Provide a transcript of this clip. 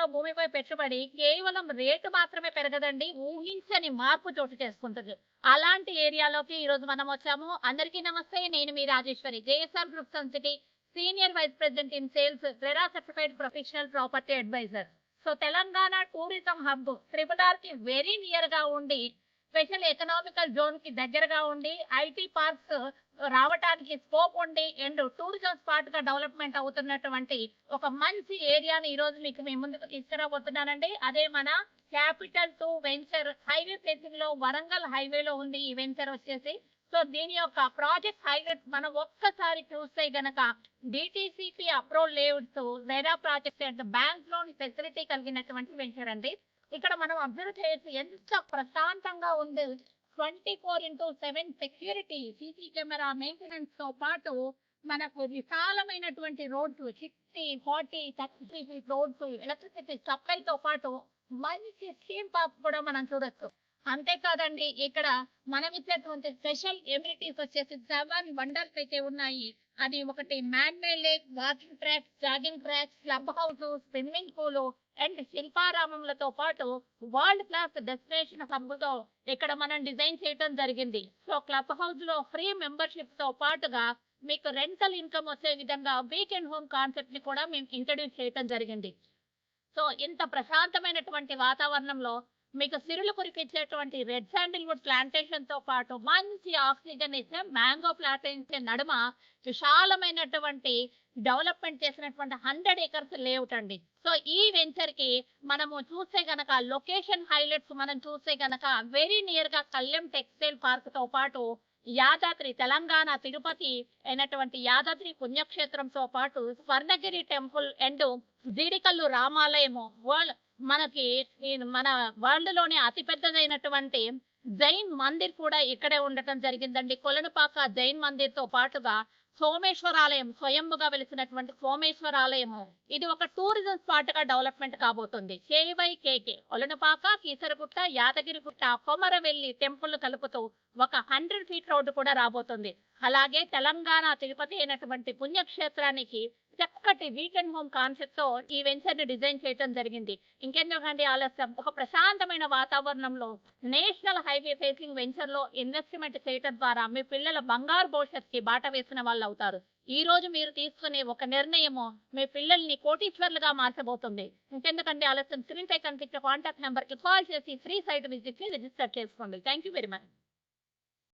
ఎకరాల భూమిపై పెట్టుబడి కేవలం రేటు మాత్రమే పెరగదండి. ఊహించని మార్పు చోటు చేసుకుంటది. అలాంటి ఏరియాలోకి ఈరోజు మనం వచ్చాము. అందరికీ నమస్తే. నేను మీ Rajeshwari. JSR group sun city senior vice president in sales, RERA certified professional property advisor. So Telangana tourism hub triple R కి వెరీ నియర్ గా ఉండి, స్పెషల్ ఎకనామికల్ జోన్ కి దగ్గరగా ఉండి, ఐటీ పార్క్స్ రావటానికి స్కోప్ ఉండి అండ్ టూరిజం స్పాట్ గా డెవలప్మెంట్ అవుతున్నటువంటి ఒక మంచి ఏరియాని ఈ రోజు మీకు మీ ముందుకు తీసుకురాబోతున్నానండి. అదే మన క్యాపిటల్ 2 వెంచర్ హైవే ఫేసింగ్ లో వరంగల్ హైవేలో ఉంది ఈ వెంచర్ వచ్చేసి. సో దీని యొక్క ప్రాజెక్ట్ హైలైట్ మనం ఒక్కసారి చూస్తే గనక DTCP approval layouts, RERA project and bank loan facility కలిగినటువంటి వెంచర్ అండి. ఇక్కడ మనం అబ్జర్వ్ చేయొచ్చు ఎంత ప్రశాంతంగా ఉంది. 24/7 సెక్యూరిటీ, సీసీ కెమెరా మెయింటెనెన్స్ తో పాటు మనకు విశాలమైనటువంటి రోడ్లు, 60, 40, 33 ఫీట్ రోడ్స్, ఎలక్ట్రిసిటీ సప్లై తో పాటు మంచి థీమ్ పార్క్ కూడా మనం చూడొచ్చు. అంతేకాదండి, ఇక్కడ మనం ఇచ్చేటువంటి స్పెషల్ ఎమ్యూనిటీస్ వచ్చేసి 7 వండర్స్ అయితే ఉన్నాయి. అది ఒకటి man made lake, walking tracks, jogging tracks, club house, swimming pool and శిల్పారామంలతో పాటు వరల్డ్ క్లాస్ డెస్టినేషన్ హబ్ తో ఇక్కడ మనం డిజైన్ చేయడం జరిగింది. సో క్లబ్ హౌస్ లో ఫ్రీ మెంబర్షిప్ తో పాటుగా మీకు రెంటల్ ఇన్కమ్ వచ్చే విధంగా వీకెండ్ హోమ్ కాన్సెప్ట్ ని కూడా మేము ఇంట్రడ్యూస్ చేయడం జరిగింది. సో ఇంత ప్రశాంతమైనటువంటి వాతావరణంలో మీకు సిరులు కురిపించేటువంటి రెడ్ శాండిల్వుడ్ ప్లాంటేషన్ తో పాటు మంచి ఆక్సిజన్ ఇచ్చే మ్యాంగో ప్లాంటేషన్ నడుమ విశాలమైనటువంటి డెవలప్మెంట్ చేసినటువంటి 100 acres లేఅవుట్ అండి. సో ఈ వెంచర్ కి మనము చూస్తే గనక లొకేషన్ హైలైట్స్ మనం చూస్తే గనక వెరీ నియర్ గా కళ్యాణ్ టెక్స్టైల్ పార్క్ తో పాటు యాదాద్రి తెలంగాణ తిరుపతి అయినటువంటి యాదాద్రి పుణ్యక్షేత్రంతో పాటు స్వర్ణగిరి టెంపుల్ అండ్ జీడికల్లు రామాలయము, మనకి మన వరల్డ్ లోనే అతి పెద్దదైనటువంటి జైన్ మందిర్ కూడా ఇక్కడే ఉండటం జరిగిందండి. కొలనుపాక జైన్ మందిర్ తో పాటుగా సోమేశ్వరాలయం, స్వయంగా వెలిసినటువంటి సోమేశ్వరాలయము, ఇది ఒక టూరిజం స్పాట్ గా డెవలప్మెంట్ కాబోతుంది. KYKK కొలనుపాక, కీసరగుట్ట, యాదగిరిగుట్ట, కొమరవెల్లి టెంపుల్ కలుపుతూ ఒక 100 ఫీట్ రోడ్డు కూడా రాబోతుంది. అలాగే తెలంగాణ తిరుపతి అయినటువంటి పుణ్యక్షేత్రానికి చక్కటి వీకెండ్ హోమ్ కాన్సెప్ట్ తో ఈ వెంచర్ ని డిజైన్ చేయడం జరిగింది. ఇంకెందుకండి ఆలస్యం, ఒక ప్రశాంతమైన వాతావరణంలో నేషనల్ హైవే ఫేసింగ్ వెంచర్ లో ఇన్వెస్ట్మెంట్ చేయడం ద్వారా మీ పిల్లల బంగారు భవిష్యత్తుకి బాట వేసిన వాళ్ళు అవుతారు. ఈ రోజు మీరు తీసుకునే ఒక నిర్ణయము మీ పిల్లల్ని కోటీశ్వర్లుగా మార్చబోతుంది. ఇంకెందుకండి ఆలస్యం, స్క్రీన్ పై కనిపించే కాంటాక్ట్ నెంబర్ కి కాల్ చేసి ఫ్రీ సైట్ విజిట్ ని రిజిస్టర్ చేసుకోండి. Thank you very much.